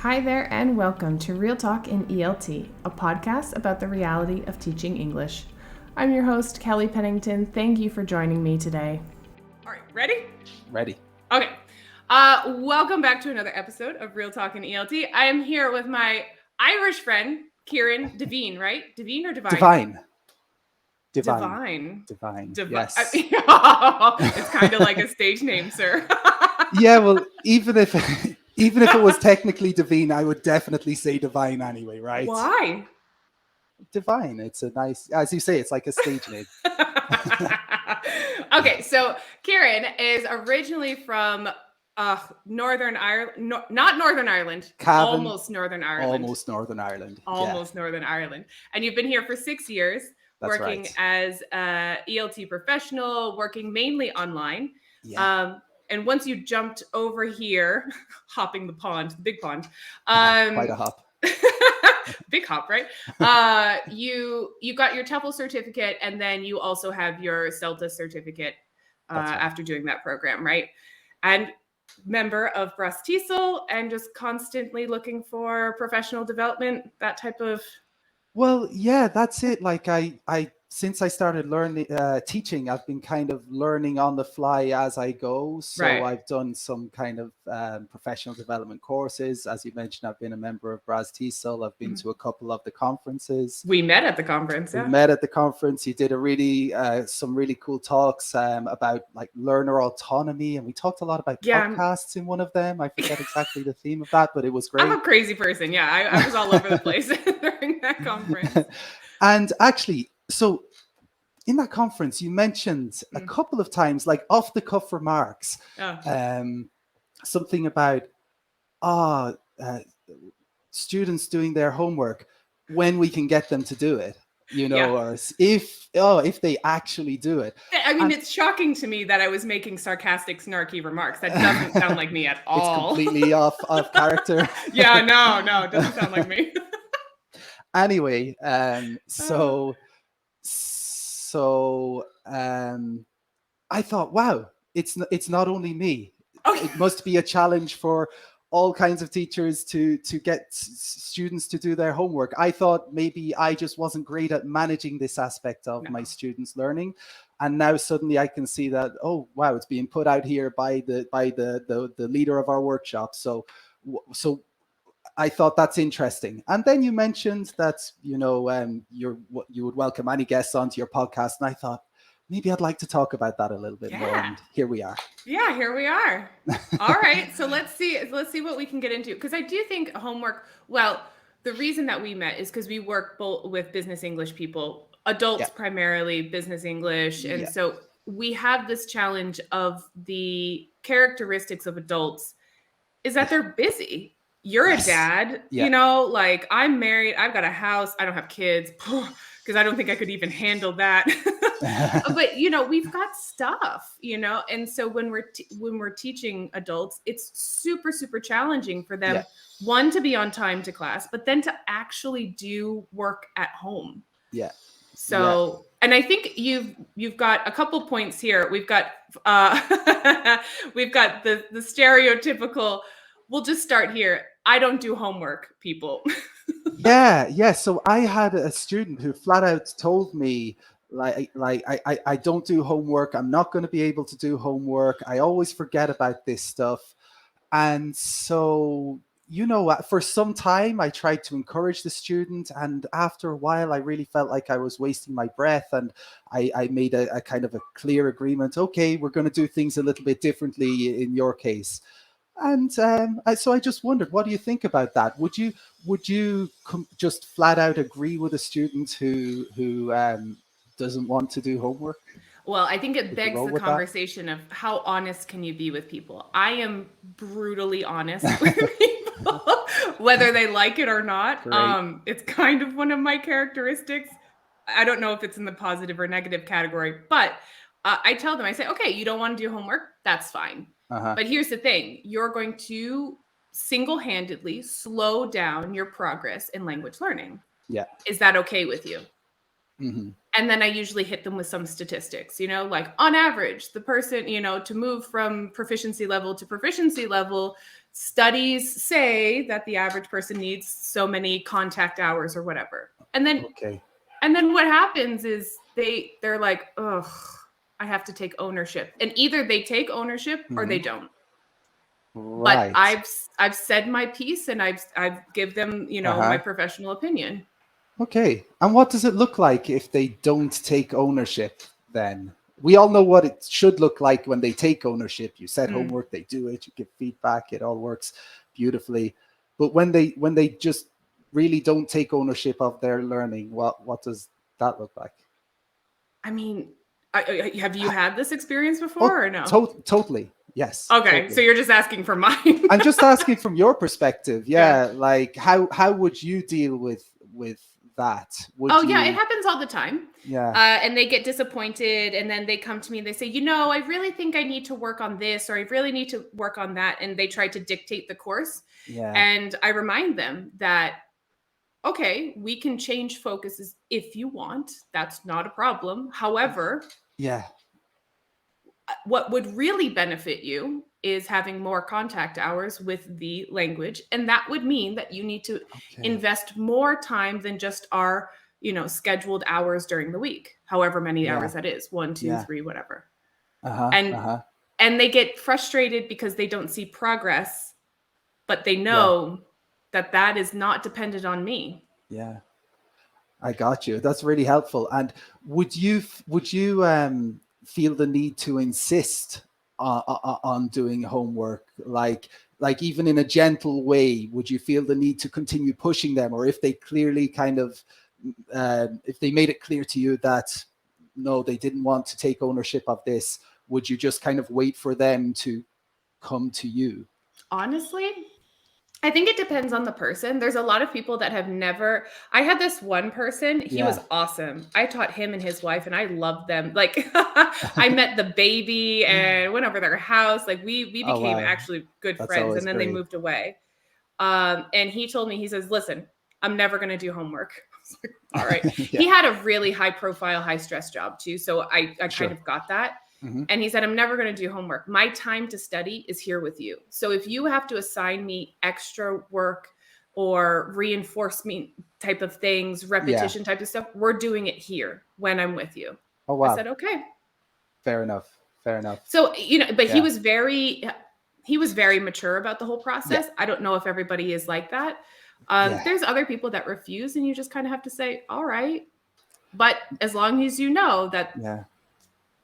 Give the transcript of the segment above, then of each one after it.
Hi there, and welcome to Real Talk in ELT, a podcast about the reality of teaching English. I'm your host, Kelly Pennington. Thank you for joining me today. All right, ready? Ready. Okay. Welcome back to another episode of Real Talk in ELT. I am here with my Irish friend, Keiran, Devine, right? Devine or Divine? Divine. Yes. It's kind of like a stage name, sir. Yeah, well, even if it was technically Devine, I would definitely say Divine anyway, right? Why? Divine. It's a nice, as you say, it's like a stage name. Okay, so Keiran is originally from Northern Ireland, not Northern Ireland, Cavan, almost Northern Ireland. Almost Northern Ireland. Northern Ireland. And you've been here for 6 years, That's working right. as a ELT professional, working mainly online. Yeah. And once you jumped over here, hopping the big pond. Quite a hop. Big hop, right? You got your TEFL certificate, and then you also have your CELTA certificate Right. after doing that program, right? And member of Bras TESOL, and just constantly looking for professional development, that type of... Well, yeah, that's it. Like I since I started learning teaching, I've been kind of learning on the fly as I go. So Right. I've done some kind of professional development courses. As you mentioned, I've been a member of Bras TESOL. I've been to a couple of the conferences. We met at the conference. We met at the conference. You did some really cool talks about like learner autonomy, and we talked a lot about podcasts in one of them. I forget exactly the theme of that, but it was great. I'm a crazy person. Yeah, I was all over the place during that conference. And actually, so in that conference, you mentioned a couple of times, like off the cuff remarks, something about students doing their homework when we can get them to do it, or if they actually do it. I mean, it's shocking to me that I was making sarcastic, snarky remarks. That doesn't sound like me at all. It's completely off character. Yeah, no, it doesn't sound like me. Anyway, so I thought, wow, it's not only me. Okay. It must be a challenge for all kinds of teachers to get students to do their homework. I thought maybe I just wasn't great at managing this aspect of my students' learning. And now suddenly I can see that, oh, wow, it's being put out here by the leader of our workshop. So I thought that's interesting. And then you mentioned that, you would welcome any guests onto your podcast. And I thought, maybe I'd like to talk about that a little bit more. And here we are. Yeah, here we are. All right. So let's see what we can get into. Because I do think homework, well, the reason that we met is because we work both with business English people, adults primarily, business English. And so we have this challenge of the characteristics of adults is that they're busy. You're a dad, like I'm married, I've got a house, I don't have kids because I don't think I could even handle that. But we've got stuff, and so when we're teaching adults, it's super, super challenging for them, one, to be on time to class, but then to actually do work at home. Yeah. So, and I think you've got a couple points here. We've got we've got the stereotypical. We'll just start here. I don't do homework, people. Yeah. So I had a student who flat out told me, I don't do homework. I'm not going to be able to do homework. I always forget about this stuff. And so, for some time I tried to encourage the student. And after a while, I really felt like I was wasting my breath. And I made a kind of a clear agreement. Okay, we're going to do things a little bit differently in your case. And so I just wondered, what do you think about that? Would you just flat out agree with a student who doesn't want to do homework? Well, I think it begs the conversation of how honest can you be with people? I am brutally honest with people, whether they like it or not. It's kind of one of my characteristics. I don't know if it's in the positive or negative category, but I tell them, I say, okay, you don't want to do homework? That's fine. But here's the thing. You're going to single-handedly slow down your progress in language learning. Yeah. Is that okay with you? Mm-hmm. And then I usually hit them with some statistics, like on average, the person, to move from proficiency level to proficiency level, studies say that the average person needs so many contact hours or whatever. And then what happens is they're like, ugh, I have to take ownership. And either they take ownership or they don't. Right. But I've said my piece, and I've give them, my professional opinion. Okay. And what does it look like if they don't take ownership then? We all know what it should look like when they take ownership. You set homework, they do it, you give feedback, it all works beautifully. But when they just really don't take ownership of their learning, what does that look like? I mean, have you had this experience before or no? Totally. Yes. Okay. Totally. So you're just asking for mine. I'm just asking from your perspective. Yeah. Like how would you deal with that? Yeah, it happens all the time. Yeah. And they get disappointed, and then they come to me and they say, I really think I need to work on this, or I really need to work on that. And they try to dictate the course. Yeah. And I remind them that, okay, we can change focuses if you want. That's not a problem. However, what would really benefit you is having more contact hours with the language. And that would mean that you need to invest more time than just our, scheduled hours during the week, however many hours that is, 1, 2, 3, whatever. And they get frustrated because they don't see progress, but they know that is not dependent on me. Yeah. I got you. That's really helpful. And would you feel the need to insist on doing homework, like even in a gentle way? Would you feel the need to continue pushing them, or if they clearly kind of if they made it clear to you that no, they didn't want to take ownership of this, would you just kind of wait for them to come to you? Honestly, I think it depends on the person. There's a lot of people that have never. I had this one person. He was awesome. I taught him and his wife, and I loved them. Like, I met the baby and went over their house. Like, we became actually good friends, and then they moved away. And he told me, he says, "Listen, I'm never going to do homework." I was like, all right. He had a really high profile, high stress job too, so I kind of got that. And he said, I'm never going to do homework. My time to study is here with you. So if you have to assign me extra work or reinforcement type of things, repetition type of stuff, we're doing it here when I'm with you. Oh, wow. I said, okay. Fair enough. So, but he was very mature about the whole process. I don't know if everybody is like that. There's other people that refuse, and you just kind of have to say, all right. But as long as you know that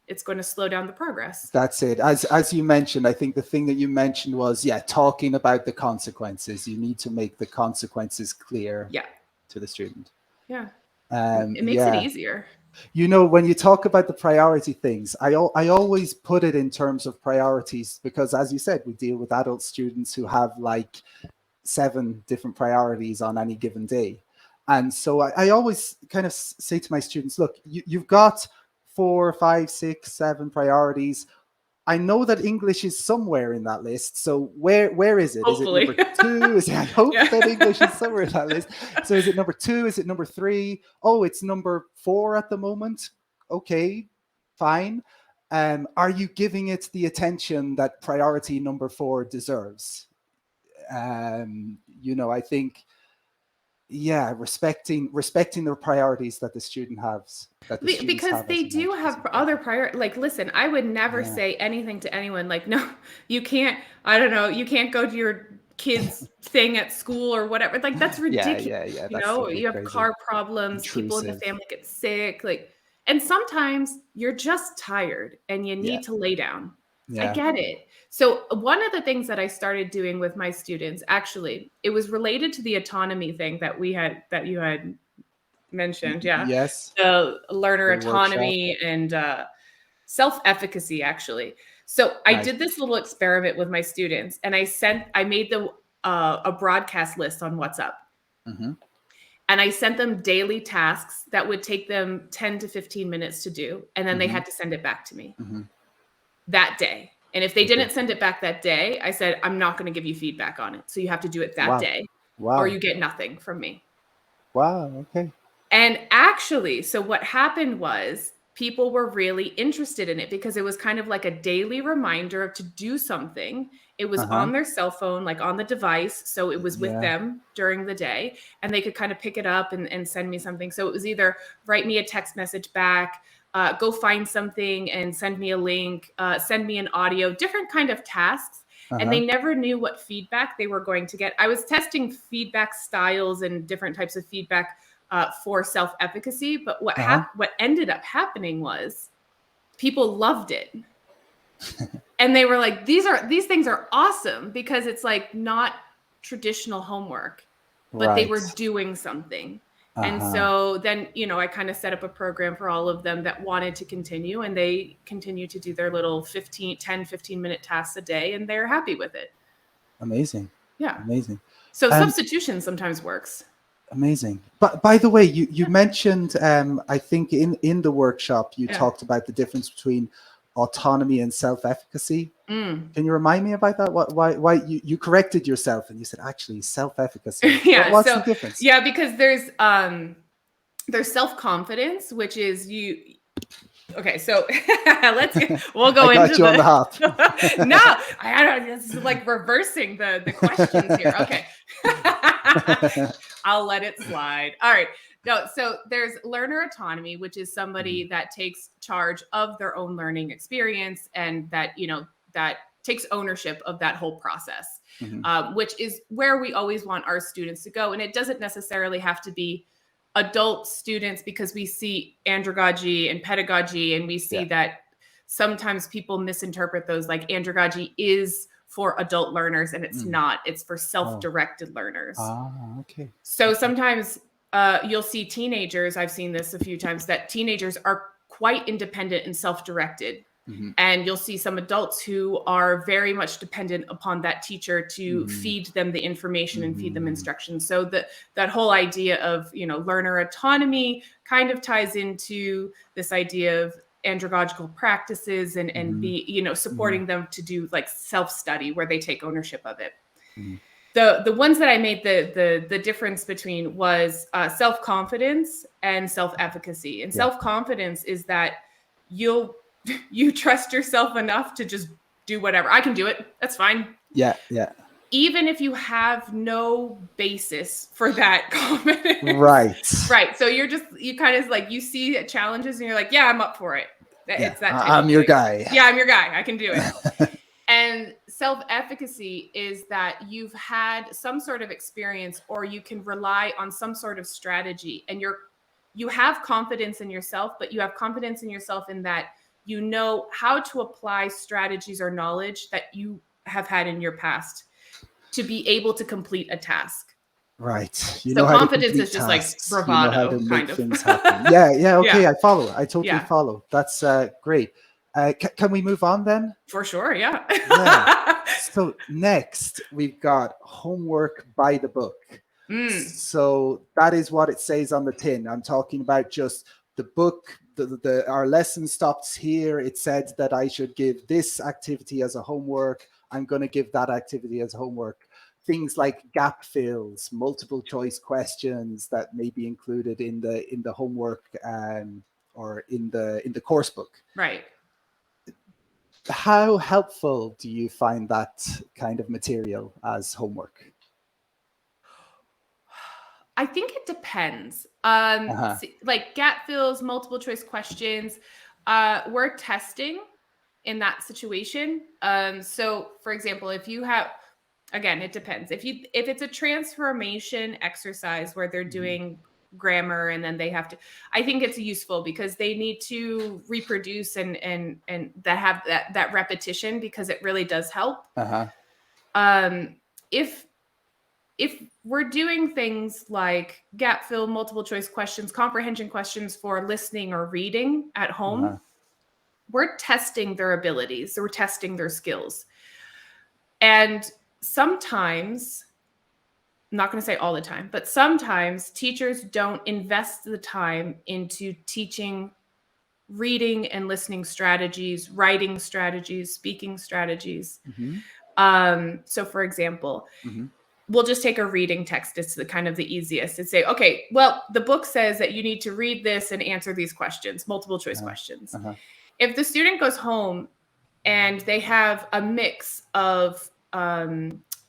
it's going to slow down the progress. That's it. As you mentioned, I think the thing that you mentioned was, talking about the consequences. You need to make the consequences clear to the student. Yeah. It makes it easier. When you talk about the priority things, I always put it in terms of priorities, because as you said, we deal with adult students who have like 7 different priorities on any given day. And so I always kind of say to my students, look, you've got 4, 5, 6, 7 priorities. I know that English is somewhere in that list. So where is it? Hopefully. Is it number 2? I hope that English is somewhere in that list. So is it number 2? Is it number 3? Oh, it's number 4 at the moment. Okay, fine. Are you giving it the attention that priority number 4 deserves? I think, respecting the priorities that the student has. Because they do have other priorities. Like, listen, I would never say anything to anyone like, no, you can't, I don't know, you can't go to your kids' thing at school or whatever. Like, that's ridiculous. You have car problems, people in the family get sick. Like, and sometimes you're just tired and you need to lay down. I get it. So one of the things that I started doing with my students, actually, it was related to the autonomy thing that you had mentioned. Yeah. Yes. The learner autonomy and self-efficacy, actually. So I did this little experiment with my students, and I made them a broadcast list on WhatsApp. And I sent them daily tasks that would take them 10 to 15 minutes to do. And then they had to send it back to me that day. And if they didn't send it back that day, I said, I'm not going to give you feedback on it. So you have to do it that day or you get nothing from me. Wow. Okay. And actually, so what happened was people were really interested in it because it was kind of like a daily reminder to do something. It was on their cell phone, like on the device. So it was with them during the day, and they could kind of pick it up and send me something. So it was either write me a text message back, go find something and send me a link, send me an audio, different kind of tasks. And they never knew what feedback they were going to get. I was testing feedback styles and different types of feedback for self-efficacy. But what ended up happening was people loved it. And they were like, these things are awesome, because it's like not traditional homework, but they were doing something. And so then, I kind of set up a program for all of them that wanted to continue, and they continue to do their little 15-minute tasks a day, and they're happy with it. Amazing. Yeah. Amazing. So substitution sometimes works. Amazing. But by the way, you mentioned, I think in the workshop, you talked about the difference between autonomy and self-efficacy. Can you remind me about that? Why you corrected yourself and you said actually self-efficacy? What's the difference? Yeah, because there's self-confidence, which is you. Okay, so we'll go into you on the hop. No, I don't. This is like reversing the questions here. Okay, I'll let it slide. All right. No, so there's learner autonomy, which is somebody that takes charge of their own learning experience, and that takes ownership of that whole process, which is where we always want our students to go. And it doesn't necessarily have to be adult students, because we see andragogy and pedagogy, and we see that sometimes people misinterpret those, like andragogy is for adult learners, and it's not. It's for self-directed learners. Okay. So sometimes you'll see teenagers, I've seen this a few times, that teenagers are quite independent and self-directed. And you'll see some adults who are very much dependent upon that teacher to feed them the information and feed them instructions. So that whole idea of, learner autonomy kind of ties into this idea of andragogical practices and be, supporting them to do like self-study where they take ownership of it. The ones that I made the difference between was self-confidence and self-efficacy. And self-confidence is that you trust yourself enough to just do whatever. I can do it. That's fine. Yeah. Even if you have no basis for that confidence. Right. So you kind of like, you see challenges and you're like, yeah, I'm up for it. It's that type I'm your guy. Yeah, I'm your guy. I can do it. And self-efficacy is that you've had some sort of experience, or you can rely on some sort of strategy, and you have confidence in yourself, but you have confidence in yourself in that you know how to apply strategies or knowledge that you have had in your past to be able to complete a task. Right. So confidence is just tasks. Like bravado, kind of. Things happen. Yeah. Okay. I follow. I totally follow. That's great. Can we move on then? For sure. Yeah. So next we've got homework by the book. So that is what it says on the tin. I'm talking about just the book. Our lesson stops here. It said that I should give this activity as a homework. I'm going to give that activity as homework. Things like gap fills, multiple choice questions that may be included in the homework or in the course book. Right. How helpful do you find that kind of material as homework? I think it depends. Like gap fills, multiple choice questions, we're testing in that situation. So for example, if you have, again, it depends. If it's a transformation exercise where they're doing grammar and then they have to, I think it's useful because they need to reproduce and that have that repetition, because it really does help. If we're doing things like gap fill, multiple choice questions, comprehension questions for listening or reading at home, we're testing their abilities. So we're testing their skills. And sometimes, I'm not going to say all the time, but sometimes teachers don't invest the time into teaching reading and listening strategies, writing strategies, speaking strategies. So for example, we'll just take a reading text. It's the kind of the easiest. It's say, okay, well, the book says that you need to read this and answer these questions, multiple choice questions. If the student goes home and they have a mix of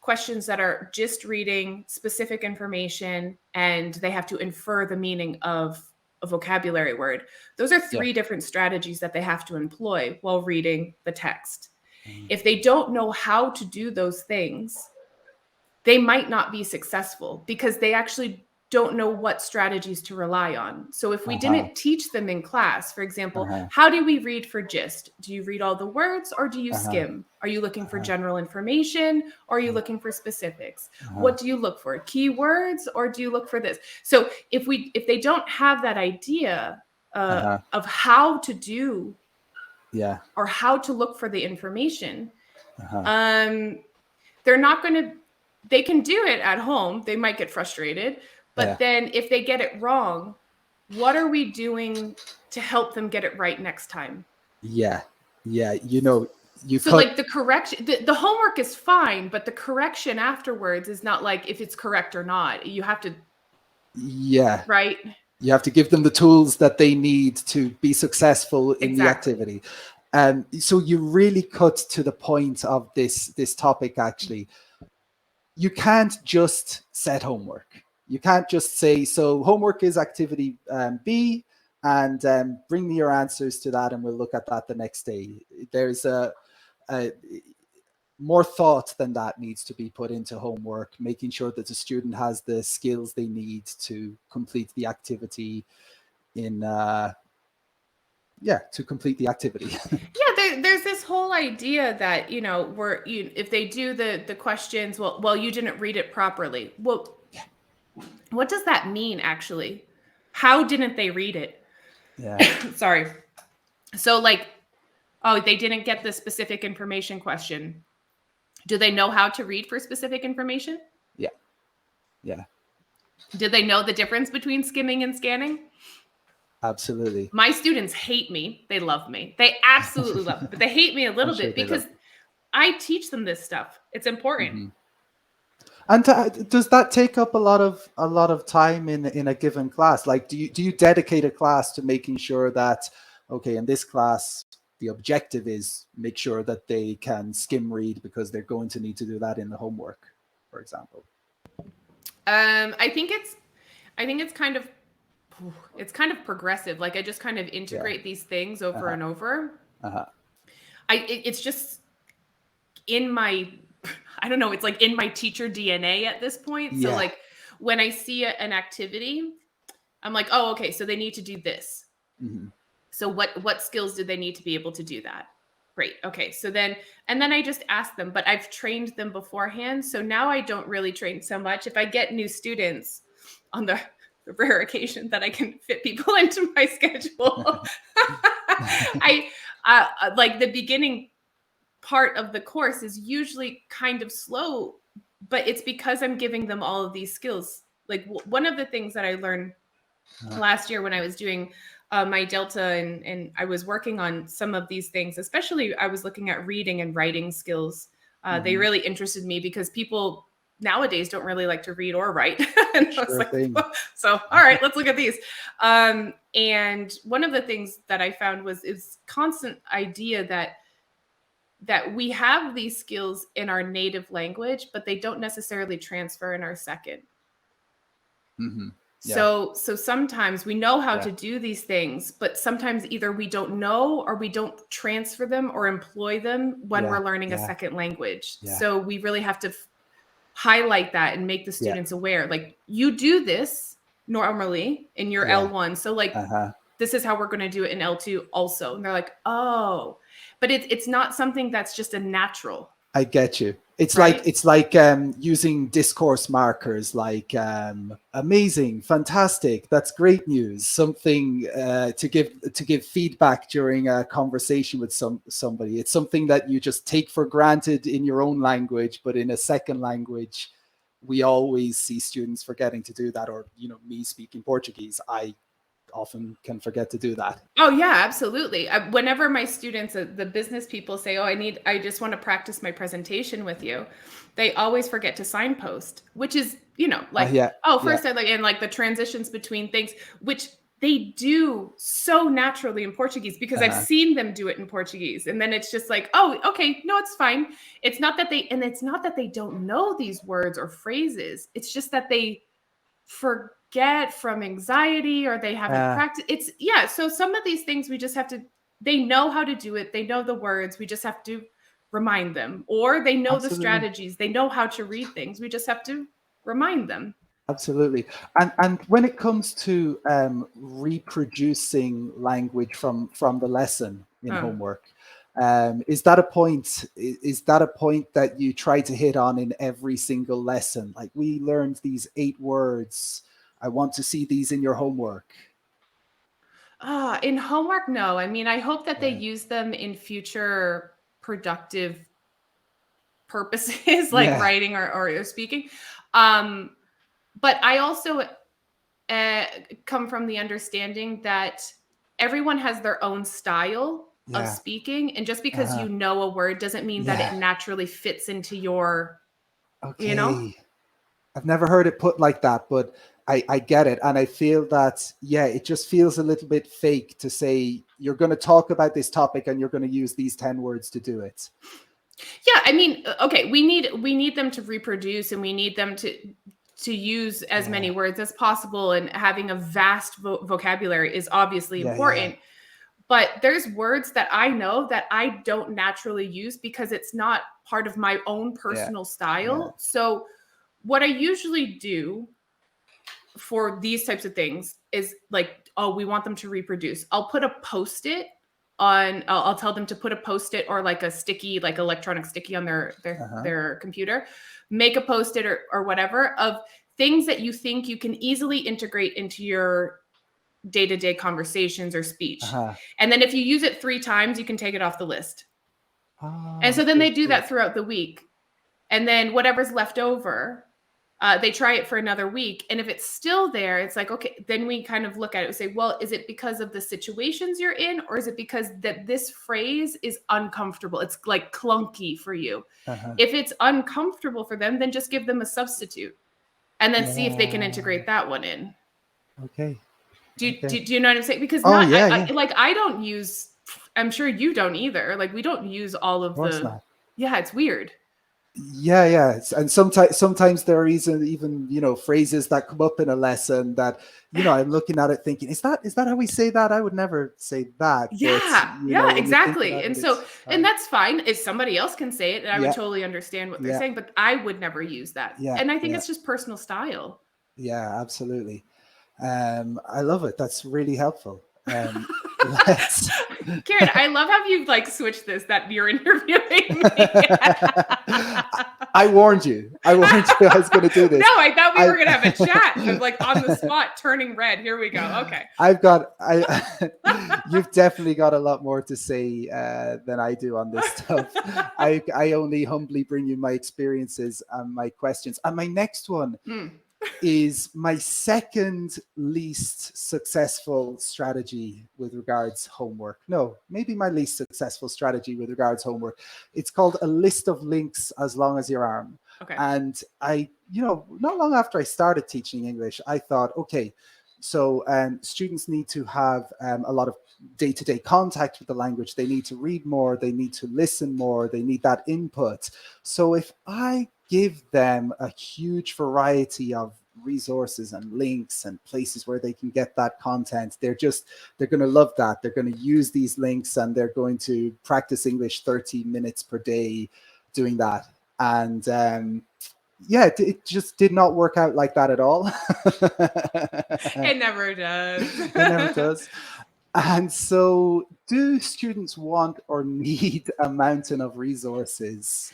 questions that are just reading specific information and they have to infer the meaning of a vocabulary word. Those are three different strategies that they have to employ while reading the text. If they don't know how to do those things, they might not be successful because they actually don't know what strategies to rely on. So if we didn't teach them in class, for example, how do we read for gist? Do you read all the words or do you skim? Are you looking for general information or are you looking for specifics? What do you look for? Keywords or do you look for this? So if they don't have that idea of how to do or how to look for the information, they're not going to, they can do it at home. They might get frustrated. But then if they get it wrong, what are we doing to help them get it right next time? Yeah. You know, like the correction, the homework is fine, but the correction afterwards is not like if it's correct or not. You have to. Yeah. Right. You have to give them the tools that they need to be successful in the activity. So you really cut to the point of this topic, actually. You can't just set homework. You can't just say, so homework is activity B, and bring me your answers to that, and we'll look at that the next day. There's a more thought than that needs to be put into homework, making sure that the student has the skills they need to complete the activity to complete the activity. There's this whole idea that, you know, if they do the questions, well, you didn't read it properly. Well, what does that mean, actually? How didn't they read it? Sorry. So like, oh, they didn't get the specific information question. Do they know how to read for specific information? Yeah. Do they know the difference between skimming and scanning? Absolutely. My students hate me. They love me. They absolutely love me, but they hate me a little bit because I teach them this stuff. It's important. And does that take up a lot of time in a given class? Like, do you dedicate a class to making sure that, okay, in this class, the objective is make sure that they can skim read because they're going to need to do that in the homework, for example? I think it's kind of progressive. Like I just kind of integrate these things over and over. It's just in my, I don't know, it's like in my teacher DNA at this point. So like when I see an activity, I'm like, oh, okay, so they need to do this. So what skills do they need to be able to do that? Great. Okay. So then I just ask them, but I've trained them beforehand. So now I don't really train so much. If I get new students on the rare occasion that I can fit people into my schedule, I like the beginning part of the course is usually kind of slow, but it's because I'm giving them all of these skills. Like one of the things that I learned last year when I was doing my Delta and I was working on some of these things, especially I was looking at reading and writing skills. They really interested me because people nowadays don't really like to read or write. And I was like, so, all right, let's look at these. And one of the things that I found is constant idea that we have these skills in our native language, but they don't necessarily transfer in our second. So sometimes we know how to do these things, but sometimes either we don't know or we don't transfer them or employ them when we're learning a second language. So we really have to highlight that and make the students aware. Like you do this normally in your L1. So like this is how we're going to do it in L2 also. And they're like, oh, but it's not something that's just a natural. I get you. It's right? like using discourse markers, like amazing, fantastic, that's great news. Something to give feedback during a conversation with somebody. It's something that you just take for granted in your own language, but in a second language, we always see students forgetting to do that. Or me speaking Portuguese, I often can forget to do that. Oh yeah, absolutely. Whenever my students, the business people say, oh, I just want to practice my presentation with you, they always forget to signpost, which is, first I like, and like the transitions between things, which they do so naturally in Portuguese because I've Uh-huh. seen them do it in Portuguese. And then it's just like, oh, okay, no, it's fine. It's not that they don't know these words or phrases. It's just that they forget from anxiety or they haven't practiced. So some of these things we just have to, they know how to do it. They know the words. We just have to remind them, or they know the Absolutely. strategies. They know how to read things. We just have to remind them. Absolutely. And when it comes to reproducing language from the lesson in homework, is that a point? Is that a point that you try to hit on in every single lesson? Like, we learned these 8 words. I want to see these in your homework. In homework, no. I mean, I hope that they Yeah. use them in future productive purposes, like Yeah. writing or speaking. But I also come from the understanding that everyone has their own style of Yeah. speaking, and just because Uh-huh. you know a word doesn't mean that it Yeah. naturally fits into your, you know. Okay. I've never heard it put like that, but I get it. And I feel that, yeah, it just feels a little bit fake to say you're going to talk about this topic and you're going to use these 10 words to do it. Yeah, I mean, okay, we need them to reproduce, and we need them to use as Yeah. many words as possible, and having a vast vocabulary is obviously Yeah. Yeah. important. But there's words that I know that I don't naturally use because it's not part of my own Yeah. personal Yeah. style. So what I usually do for these types of things is like, oh, we want them to reproduce. I'll put a post-it on, I'll tell them to put a post-it or like a sticky, like electronic sticky on Uh-huh. their computer, make a post-it or whatever of things that you think you can easily integrate into your day-to-day conversations or speech. Uh-huh. And then if you use it 3 times, you can take it off the list. And Oh, so then okay, they do cool. that throughout the week. And then whatever's left over, they try it for another week. And if it's still there, it's like, okay, then we kind of look at it and say, well, is it because of the situations you're in? Or is it because that this phrase is uncomfortable? It's like clunky for you. Uh-huh. If it's uncomfortable for them, then just give them a substitute and then see if they can Yeah. integrate that one in. Okay. Do Okay. you know what I'm saying? Because Oh, not, yeah, yeah. I don't use, I'm sure you don't either. Like, we don't use all Of of course the, not. yeah, it's weird. Yeah, yeah. And sometimes there are even phrases that come up in a lesson that I'm looking at it thinking, is that how we say that? I would never say that. But Yeah, when you think exactly. about And it, so, it's and that's fine if somebody else can say it, and I would yeah, totally understand what they're yeah, saying, but I would never use that. yeah, And I think yeah, it's just personal style. yeah, absolutely. I love it. That's really helpful. Let's. Keiran, I love how you like switched this, that you're interviewing me. I warned you. I warned you I was going to do this. No, I thought we I, were going to have a chat. I'm like on the spot, turning red. Here we go. Okay. You've definitely got a lot more to say than I do on this stuff. I only humbly bring you my experiences and my questions. And my next one is my second least successful strategy with regards homework. No, maybe my least successful strategy with regards homework. It's called a list of links as long as your arm. Okay. And not long after I started teaching English, I thought, okay, so students need to have a lot of day-to-day contact with the language. They need to read more. They need to listen more. They need that input. So if I give them a huge variety of resources and links and places where they can get that content, they're going to love that. They're going to use these links and they're going to practice English 30 minutes per day doing that. And it just did not work out like that at all. It never does. It never does. And so, do students want or need a mountain of resources?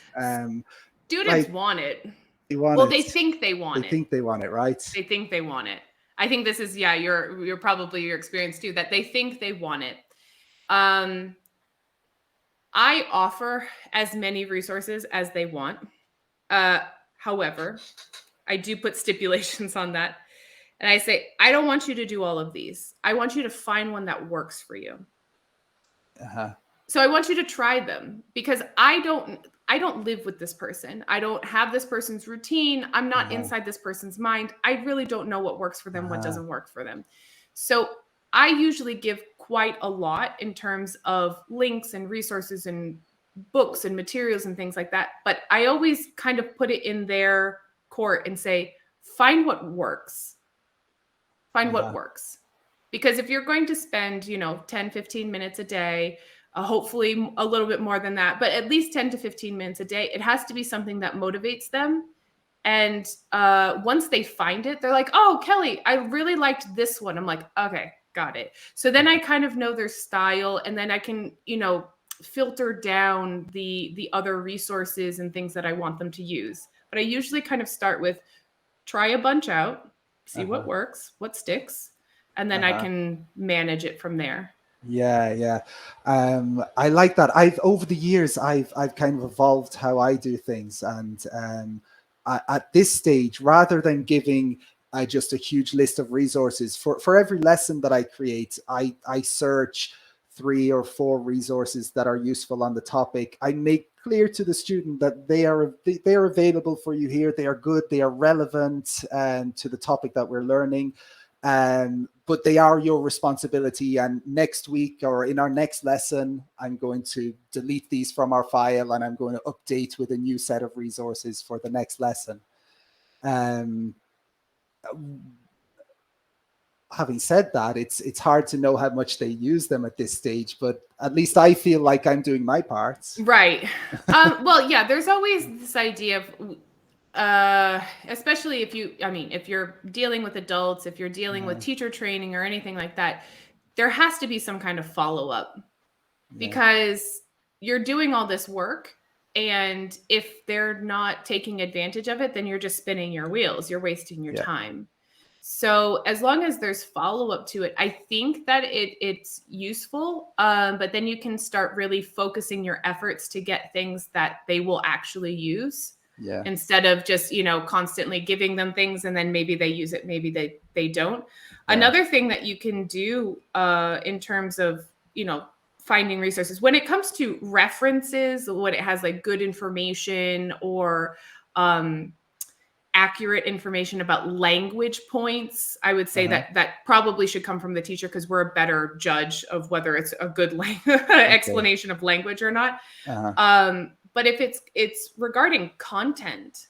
Students want it. They want well, it. they think they want They it. think they want it, right? They think they want it. I think this is, you're probably your experience too, that they think they want it. I offer as many resources as they want. However, I do put stipulations on that. And I say, I don't want you to do all of these. I want you to find one that works for you. Uh-huh. So I want you to try them, because I don't live with this person. I don't have this person's routine. I'm not inside this person's mind. I really don't know what works for them, what doesn't work for them. So I usually give quite a lot in terms of links and resources and books and materials and things like that. But I always kind of put it in their court and say, find what works. Find what works. Because if you're going to spend, 10, 15 minutes a day, hopefully a little bit more than that, but at least 10 to 15 minutes a day, it has to be something that motivates them. And once they find it, they're like, oh, Kelly, I really liked this one. I'm like, okay, got it. So then I kind of know their style, and then I can, filter down the other resources and things that I want them to use. But I usually kind of start with try a bunch out, see what works, what sticks, and then I can manage it from there. Yeah. I like that. Over the years, I've kind of evolved how I do things, and at this stage, rather than giving just a huge list of resources for every lesson that I create, I search 3 or 4 resources that are useful on the topic. I make clear to the student that they are available for you here. They are good. They are relevant to the topic that we're learning. But they are your responsibility. And next week or in our next lesson, I'm going to delete these from our file, and I'm going to update with a new set of resources for the next lesson. Having said that, it's hard to know how much they use them at this stage, but at least I feel like I'm doing my part. Right. Well, yeah, there's always this idea of, especially if you're dealing with adults, if you're dealing with teacher training or anything like that, there has to be some kind of follow-up because you're doing all this work. And if they're not taking advantage of it, then you're just spinning your wheels. You're wasting your time. So as long as there's follow-up to it, I think that it's useful. But then you can start really focusing your efforts to get things that they will actually use. Yeah. Instead of just, constantly giving them things and then maybe they use it, maybe they don't. Yeah. Another thing that you can do in terms of, finding resources, when it comes to references, when it has like good information or accurate information about language points, I would say that probably should come from the teacher because we're a better judge of whether it's a good explanation of language or not. But if it's regarding content,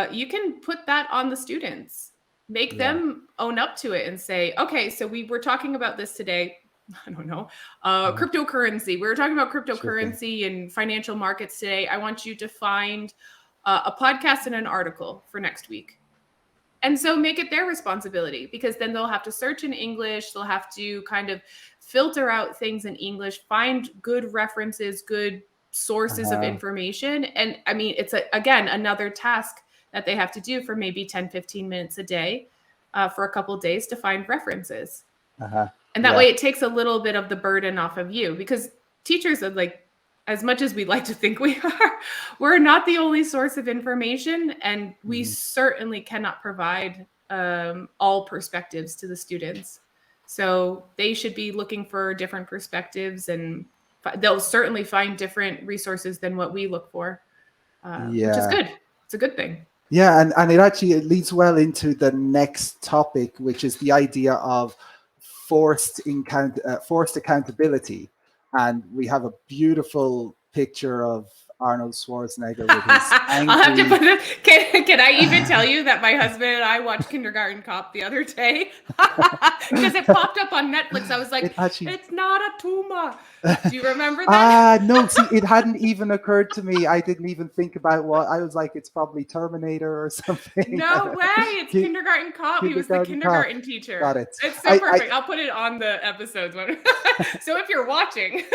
you can put that on the students, make them own up to it and say, okay, so we were talking about this today. I don't know, cryptocurrency. We were talking about cryptocurrency and financial markets today. I want you to find a podcast and an article for next week. And so make it their responsibility, because then they'll have to search in English. They'll have to kind of filter out things in English, find good references, good sources of information. And I mean, it's again, another task that they have to do for maybe 10, 15 minutes a day for a couple of days to find references. And that way it takes a little bit of the burden off of you, because teachers are like, as much as we like to think we are, we're not the only source of information, and we certainly cannot provide all perspectives to the students. So they should be looking for different perspectives, and they'll certainly find different resources than what we look for, which is good. It's a good thing. Yeah, and it leads well into the next topic, which is the idea of forced accountability. And we have a beautiful picture of Arnold Schwarzenegger with his angry... I'll have to put it. Can I even tell you that my husband and I watched Kindergarten Cop the other day? Because it popped up on Netflix. I was like, it's not a tumor. Do you remember that? No, see, it hadn't even occurred to me. I didn't even think about what... I was like, it's probably Terminator or something. No way. It's Kindergarten Cop. He was the kindergarten teacher. Got it. It's so perfect. I'll put it on the episodes. So if you're watching...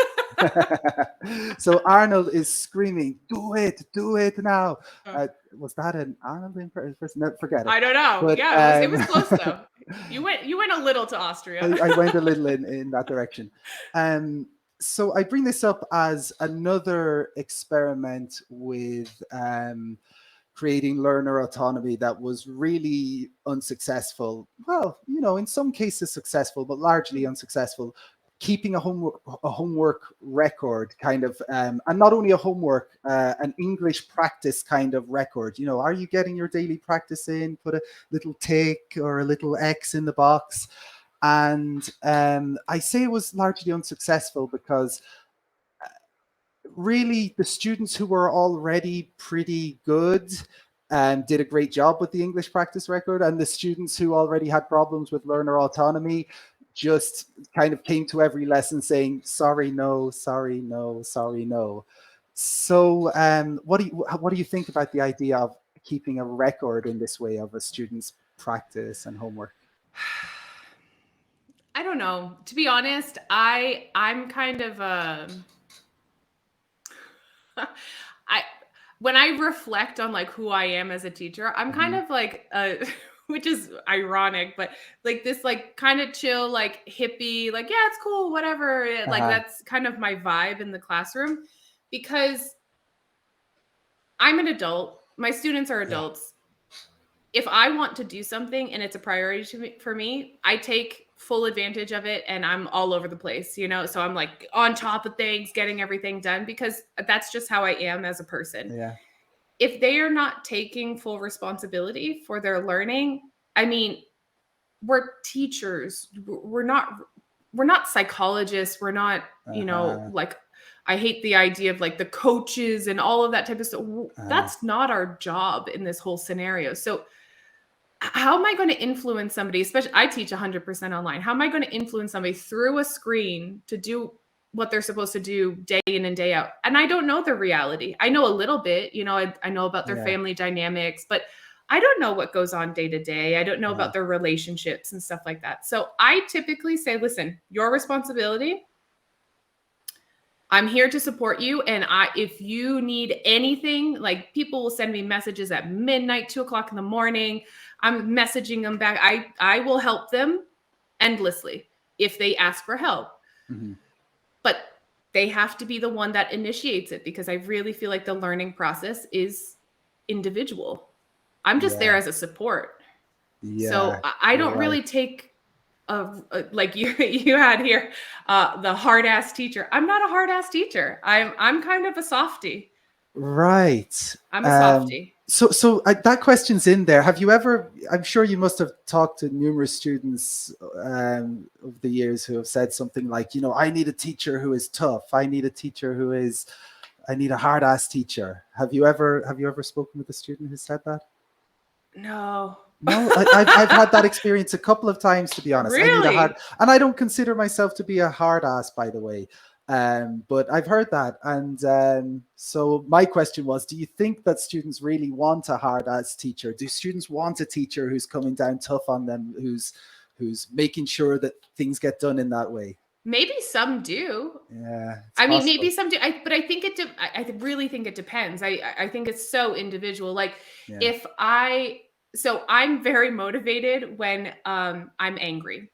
So Arnold is screaming, do it now. Was that an Arnold impression? No, forget it. I don't know. But, it was close though. You went a little to Austria. I went a little in that direction. So I bring this up as another experiment with creating learner autonomy that was really unsuccessful. Well, in some cases successful, but largely unsuccessful. Keeping a homework record, kind of, and not only a homework, an English practice kind of record. Are you getting your daily practice in? Put a little tick or a little X in the box. And I say it was largely unsuccessful because really the students who were already pretty good did a great job with the English practice record, and the students who already had problems with learner autonomy just kind of came to every lesson saying, sorry, no, sorry, no, sorry, no. So what do you think about the idea of keeping a record in this way of a student's practice and homework? I don't know. To be honest, I'm kind of I when I reflect on like who I am as a teacher, I'm kind Mm-hmm. of like which is ironic, but like this like kind of chill, like hippie, like yeah, it's cool, whatever. Like Uh-huh. that's kind of my vibe in the classroom because I'm an adult. My students are Yeah. adults. If I want to do something and it's a priority for me, I take full advantage of it and I'm all over the place, you know? So I'm like on top of things, getting everything done because that's just how I am as a person. Yeah. If they are not taking full responsibility for their learning, I mean, we're teachers. We're not psychologists. We're not, Uh-huh. like I hate the idea of like the coaches and all of that type of stuff. Uh-huh. That's not our job in this whole scenario. So how am I going to influence somebody, especially I teach 100% online. How am I going to influence somebody through a screen to do what they're supposed to do day in and day out? And I don't know the reality. I know a little bit, I know about their Yeah. family dynamics, but I don't know what goes on day to day. I don't know Uh-huh. about their relationships and stuff like that. So I typically say, listen, your responsibility. I'm here to support you. And if you need anything, like people will send me messages at midnight, 2 o'clock in the morning. I'm messaging them back. I will help them endlessly if they ask for help. Mm-hmm. But they have to be the one that initiates it because I really feel like the learning process is individual. I'm just there Yeah. as a support. So Yeah. I You're don't right. really take like you had here the hard ass teacher. I'm not a hard ass teacher. I'm kind of a softie. Right. I'm a softie. That question's in there. Have you ever? I'm sure you must have talked to numerous students over the years who have said something like, I need a teacher who is tough. I need a teacher who is. I need a hard ass teacher. Have you ever spoken with a student who said that? No. No, I've had that experience a couple of times, to be honest. I need a hard, Really? and I don't consider myself to be a hard ass, by the way. But I've heard that, and so my question was: do you think that students really want a hard ass teacher? Do students want a teacher who's coming down tough on them, who's making sure that things get done in that way? Maybe some do. Yeah, it's I mean, maybe possible. some do. But I think I really think it depends. I think it's so individual. Like Yeah. if so I'm very motivated when I'm angry.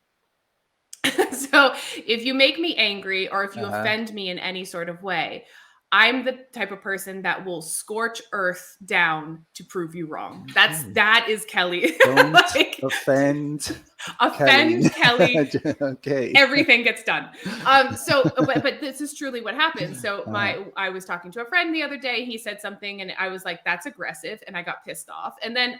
So if you make me angry or if you Uh-huh. offend me in any sort of way, I'm the type of person that will scorch earth down to prove you wrong. Okay. That is Kelly. Don't Like offend Kelly. offend Kelly, Okay. everything gets done. So but this is truly what happened. So Uh, I was talking to a friend the other day. He said something and I was like, that's aggressive, and I got pissed off. And then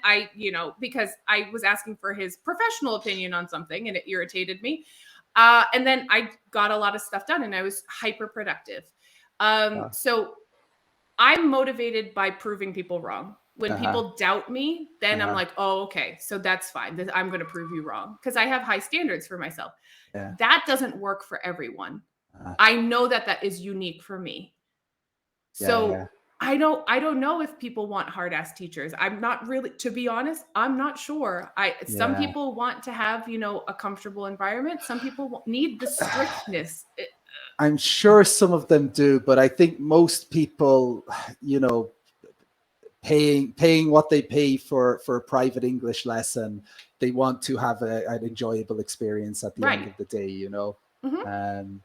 because I was asking for his professional opinion on something and it irritated me. And then I got a lot of stuff done and I was hyper productive. uh, So I'm motivated by proving people wrong. When uh-huh. people doubt me, then I'm Uh-huh. like, oh, okay, so that's fine. I'm going to prove you wrong because I have high standards for myself. Yeah. That doesn't work for everyone. Uh, I know that is unique for me. yeah. Yeah. So I don't know if people want hard ass teachers. I'm not really, to be honest, I'm not sure. Some Yeah. people want to have, a comfortable environment. Some people need the strictness. I'm sure some of them do, but I think most people, you know, paying what they pay for a private English lesson, they want to have an enjoyable experience at the end Right. of the day, you know. Hmm. Um,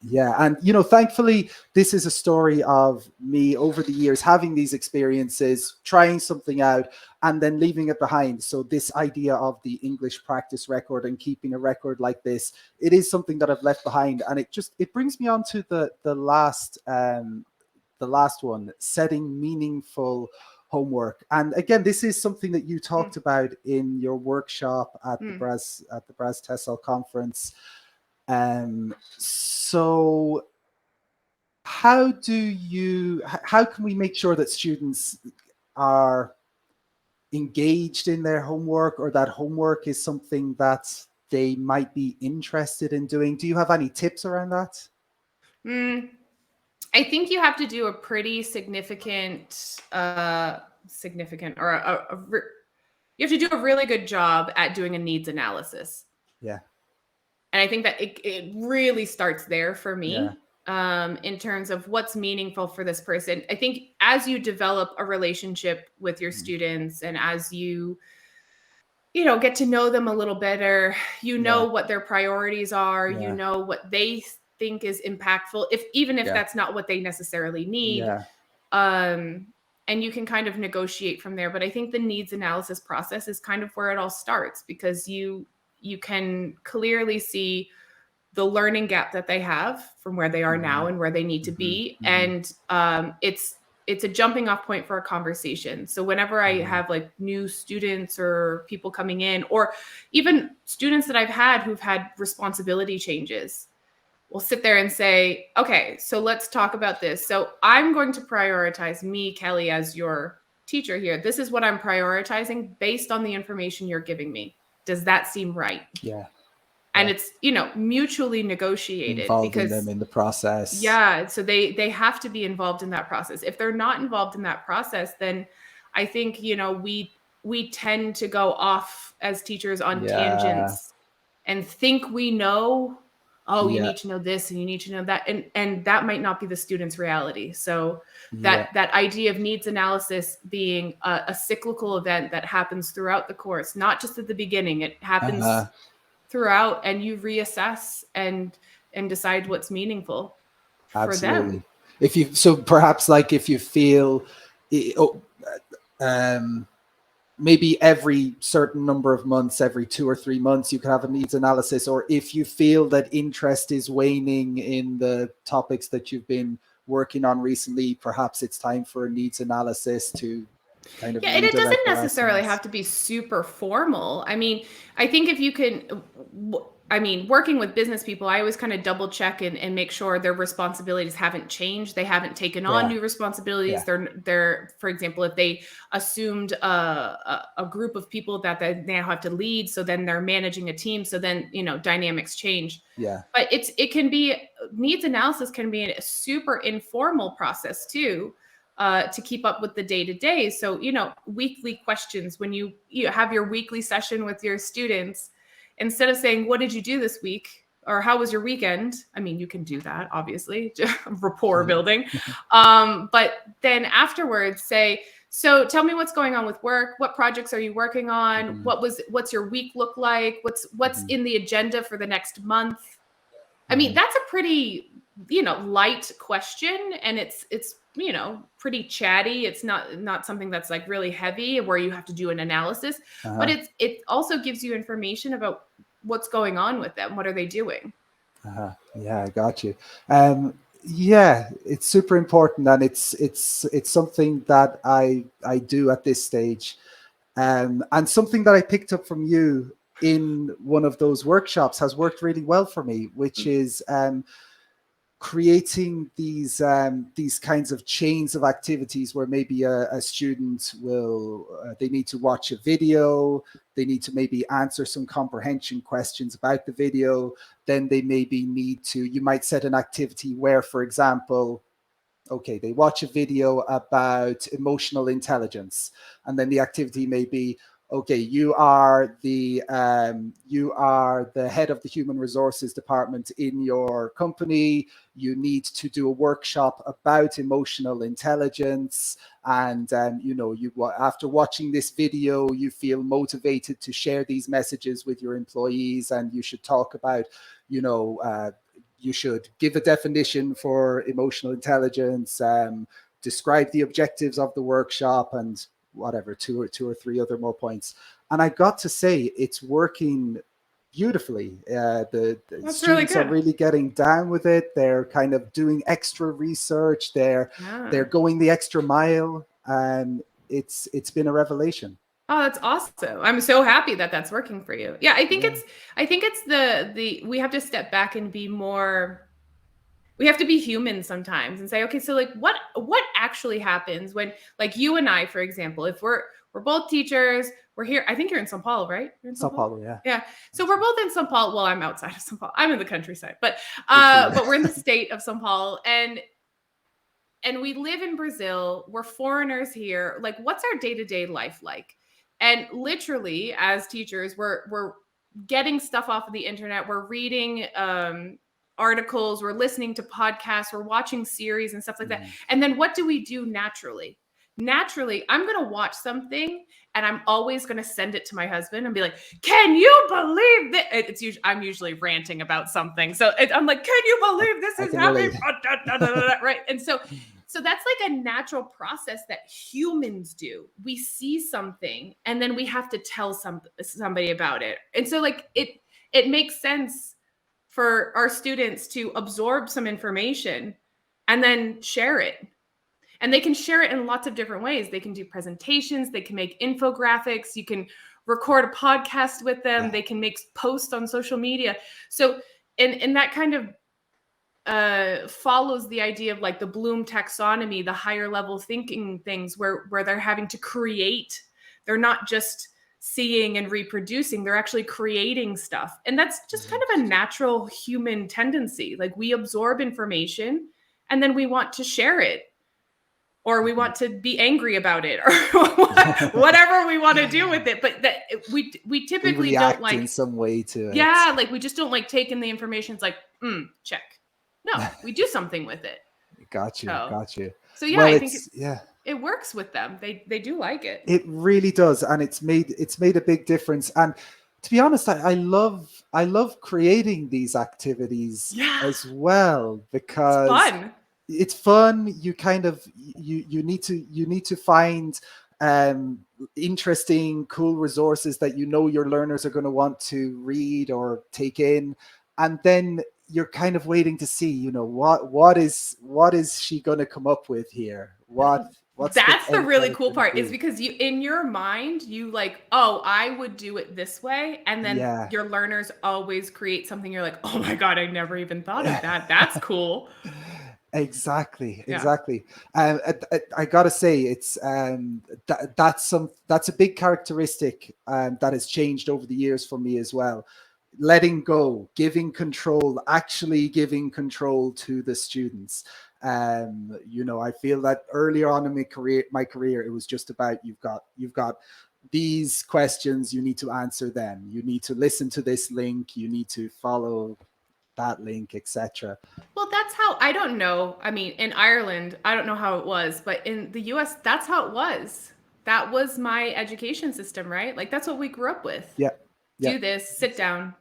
yeah, and thankfully, this is a story of me over the years having these experiences, trying something out, and then leaving it behind. So this idea of the English practice record and keeping a record like this, it is something that I've left behind, and it brings me on to the last one, setting meaningful homework. And again, this is something that you talked about in your workshop at the Bras TESOL conference. So how can we make sure that students are engaged in their homework, or that homework is something that they might be interested in doing? Do you have any tips around that? I think you have to do a pretty significant you have to do a really good job at doing a needs analysis. Yeah. And I think that it really starts there for me. Yeah. In terms of what's meaningful for this person. I think as you develop a relationship with your students, and as you get to know them a little better, know what their priorities are, know what they think is impactful, even if that's not what they necessarily need. And you can kind of negotiate from there. But I think the needs analysis process is kind of where it all starts, because you can clearly see the learning gap that they have from where they are now and where they need to be. And it's a jumping off point for a conversation. So whenever I have like new students or people coming in, or even students that I've had who've had responsibility changes, we'll sit there and say, okay, so let's talk about this. So I'm going to prioritize me, Kelly, as your teacher here. This is what I'm prioritizing based on the information you're giving me. Does that seem right? Yeah. And it's, mutually negotiated, involving because them in the process. Yeah. So they have to be involved in that process. If they're not involved in that process, then I think, we tend to go off as teachers on tangents and think we know, you need to know this and you need to know that. And that might not be the student's reality. So that idea of needs analysis being a cyclical event that happens throughout the course, not just at the beginning, it happens throughout, and you reassess and decide what's meaningful for them. Perhaps like if you feel maybe every certain number of months, every 2 or 3 months, you can have a needs analysis. Or if you feel that interest is waning in the topics that you've been working on recently, perhaps it's time for a needs analysis to kind of and it doesn't necessarily have to be super formal. I mean, I think if you can, working with business people, I always kind of double check and make sure their responsibilities haven't changed. They haven't taken on new responsibilities. They're, for example, if they assumed a group of people that they now have to lead, so then they're managing a team. So then, dynamics change. But needs analysis can be a super informal process too. To keep up with the day-to-day. So, weekly questions, when you have your weekly session with your students, instead of saying, what did you do this week? Or how was your weekend? I mean, you can do that, obviously, rapport building. But then afterwards say, so tell me what's going on with work. What projects are you working on? What's your week look like? What's in the agenda for the next month? I mean, that's a pretty, light question, and it's pretty chatty. It's not something that's like really heavy where you have to do an analysis, but it also gives you information about what's going on with them. What are they doing? Yeah, I got you. It's super important, and it's something that I do at this stage, and something that I picked up from you in one of those workshops has worked really well for me, which is creating these kinds of chains of activities where maybe a student will they need to watch a video, they need to maybe answer some comprehension questions about the video, then they maybe you might set an activity where, for example, okay, they watch a video about emotional intelligence, and then the activity may be, okay, you are the head of the human resources department in your company. You need to do a workshop about emotional intelligence, and after watching this video, you feel motivated to share these messages with your employees, and you should talk about, you should give a definition for emotional intelligence, describe the objectives of the workshop, and whatever, two or three other more points. And I got to say, it's working beautifully. The students are really getting down with it. They're kind of doing extra research. They're going the extra mile. And it's been a revelation. Oh, that's awesome. I'm so happy that that's working for you. Yeah, I think it's the we have to step back and be more, we have to be human sometimes and say, okay, so like what actually happens when, like, you and I, for example, if we're both teachers, we're here. I think you're in São Paulo, right? You're in Sao Paulo, yeah. Yeah. So we're both in São Paulo. Well, I'm outside of São Paulo. I'm in the countryside, but we're in the state of São Paulo, and we live in Brazil. We're foreigners here. Like, what's our day-to-day life like? And literally, as teachers, we're getting stuff off of the internet. We're reading articles. We're listening to podcasts. We're watching series and stuff like that. And then what do we do naturally? Naturally, I'm going to watch something and I'm always going to send it to my husband and be like, can you believe that? I'm usually ranting about something. So I'm like, can you believe this is happening? Right. And so that's like a natural process that humans do. We see something and then we have to tell somebody about it. And so like it makes sense for our students to absorb some information and then share it. And they can share it in lots of different ways. They can do presentations, they can make infographics, you can record a podcast with them, they can make posts on social media. So and that kind of follows the idea of like the Bloom taxonomy, the higher level thinking things where they're having to create. They're not just seeing and reproducing, they're actually creating stuff. And that's just kind of a natural human tendency. Like, we absorb information and then we want to share it, or we want to be angry about it, or whatever we want to do with it. But that we typically don't like in some way to it. Yeah, like we just don't like taking the information. It's like, check. No, we do something with it. Got you. So yeah, well, I think it works with them. They do like it. It really does, and it's made a big difference. And to be honest, I love creating these activities as well, because it's fun. It's fun. You kind of you need to find interesting, cool resources that your learners are going to want to read or take in, and then you're kind of waiting to see, what is she going to come up with here? That's the really cool part, is because you, in your mind, you like, oh, I would do it this way, and then your learners always create something. You're like, oh my God, I never even thought of that. That's cool. Exactly. I gotta say, it's that's a big characteristic that has changed over the years for me as well. Letting go, actually giving control to the students. I feel that earlier on in my career, it was just about you've got these questions, you need to answer them, you need to listen to this link, you need to follow that link, etc. Well, that's how, I don't know. I mean, in Ireland, I don't know how it was, but in the US, that's how it was. That was my education system, right? Like, that's what we grew up with. Do this, sit down,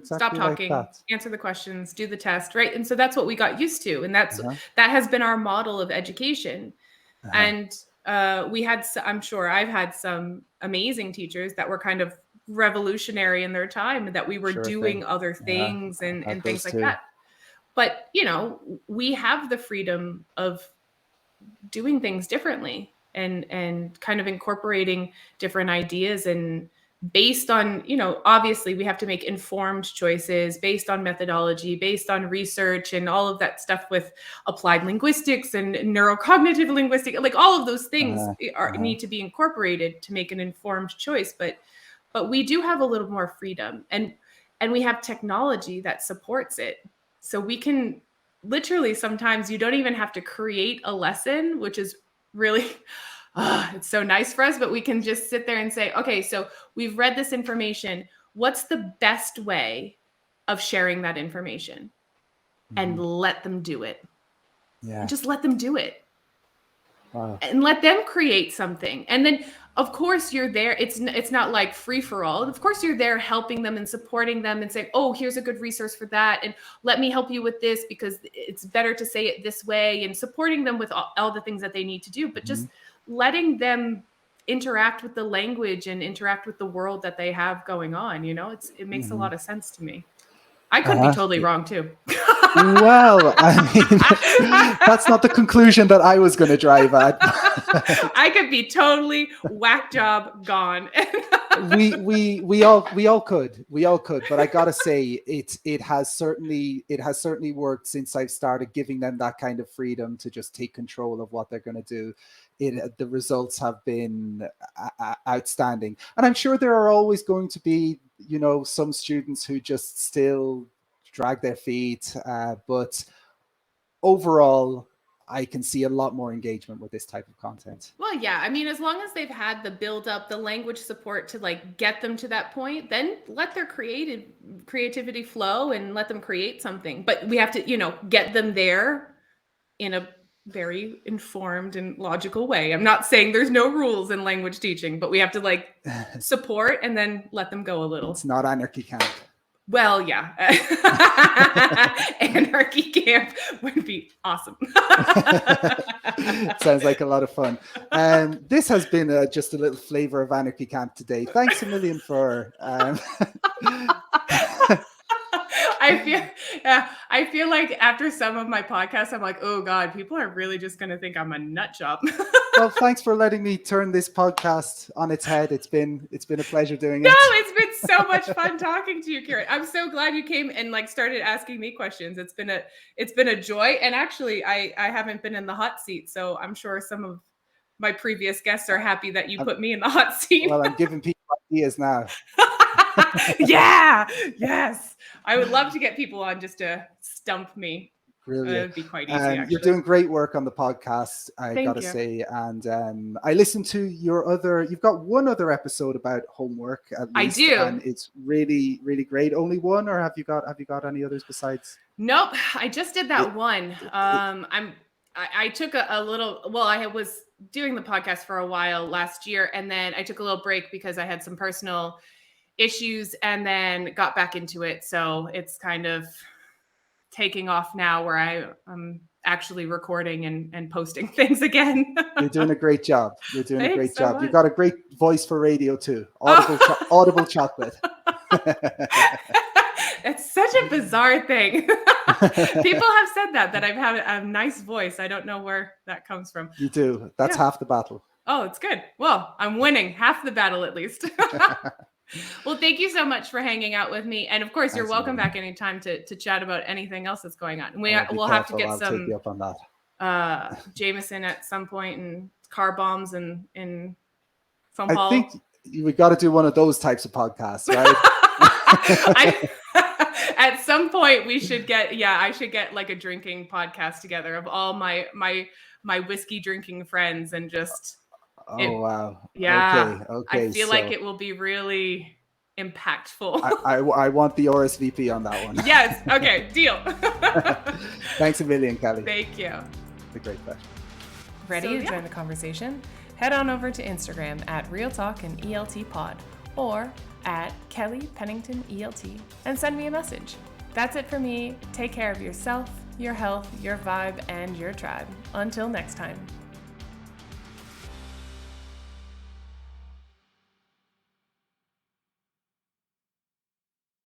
stop talking, answer the questions, do the test, right? And so that's what we got used to. And that has been our model of education. And we had, I'm sure I've had some amazing teachers that were kind of revolutionary in their time, that we were doing other things and things like that. But, we have the freedom of doing things differently and kind of incorporating different ideas, and based on, obviously we have to make informed choices based on methodology, based on research and all of that stuff with applied linguistics and neurocognitive linguistics. Like, all of those things need to be incorporated to make an informed choice. But we do have a little more freedom, and we have technology that supports it. So we can literally, sometimes you don't even have to create a lesson, which is really, it's so nice for us, but we can just sit there and say, okay, so we've read this information. What's the best way of sharing that information? And let them do it. Just let them do it. Wow. And let them create something. And then, of course, you're there. It's not like free for all. Of course, you're there helping them and supporting them and saying, oh, here's a good resource for that. And let me help you with this because it's better to say it this way, and supporting them with all the things that they need to do. But just letting them interact with the language and interact with the world that they have going on. It makes a lot of sense to me. I could be totally wrong too. Well, I mean, that's not the conclusion that I was going to drive at. I could be totally whack job gone. we all could, but I gotta say it has certainly worked since I've started giving them that kind of freedom to just take control of what they're going to do. The results have been outstanding, and I'm sure there are always going to be, you know, some students who just still drag their feet, but overall I can see a lot more engagement with this type of content. Well, yeah, I mean, as long as they've had the build up, the language support to like get them to that point, then let their creativity flow and let them create something. But we have to, you know, get them there in a very informed and logical way. I'm not saying there's no rules in language teaching, but we have to like support and then let them go a little. It's not anarchy camp. Well, yeah. Anarchy camp would be awesome. Sounds like a lot of fun. This has been just a little flavor of anarchy camp today. Thanks a million for... I feel like after some of my podcasts, I'm like, oh God, people are really just going to think I'm a nut job. Well, thanks for letting me turn this podcast on its head. It's been a pleasure doing it. No, it's been so much fun talking to you, Keiran. I'm so glad you came and like started asking me questions. It's been a joy. And actually, I haven't been in the hot seat, so I'm sure some of my previous guests are happy that you put me in the hot seat. Well, I'm giving people ideas now. Yeah. Yes. I would love to get people on just to stump me. Brilliant. It would be quite easy, actually. You're doing great work on the podcast, I Thank gotta you. say. And I listened to you've got one other episode about homework at least. I do. And it's really, really great. Only one, or have you got any others besides? Nope. I just did that one. I took a little, well, I was doing the podcast for a while last year, and then I took a little break because I had some personal issues and then got back into it. So it's kind of taking off now where I'm actually recording and posting things again. You're doing a great job. You're doing a great job. Much. You've got a great voice for radio too. Audible chocolate. It's such a bizarre thing. People have said that I've had a nice voice. I don't know where that comes from. You do. That's half the battle. Oh, it's good. Well, I'm winning half the battle at least. Well, thank you so much for hanging out with me. And of course, you're welcome back anytime to chat about anything else that's going on. We'll have to get I'll some take you up on that. Jameson at some point and car bombs in Foam Hall. I think we got to do one of those types of podcasts, right? At some point we should I should get like a drinking podcast together of all my whiskey drinking friends and just wow. Yeah. Okay. I feel like it will be really impactful. I want the RSVP on that one. Yes. Okay. Deal. Thanks a million, Kelly. Thank you. It's a great pleasure. Ready to join the conversation? Head on over to Instagram at Real Talk and ELT Pod or at Kelly Pennington ELT and send me a message. That's it for me. Take care of yourself, your health, your vibe, and your tribe. Until next time.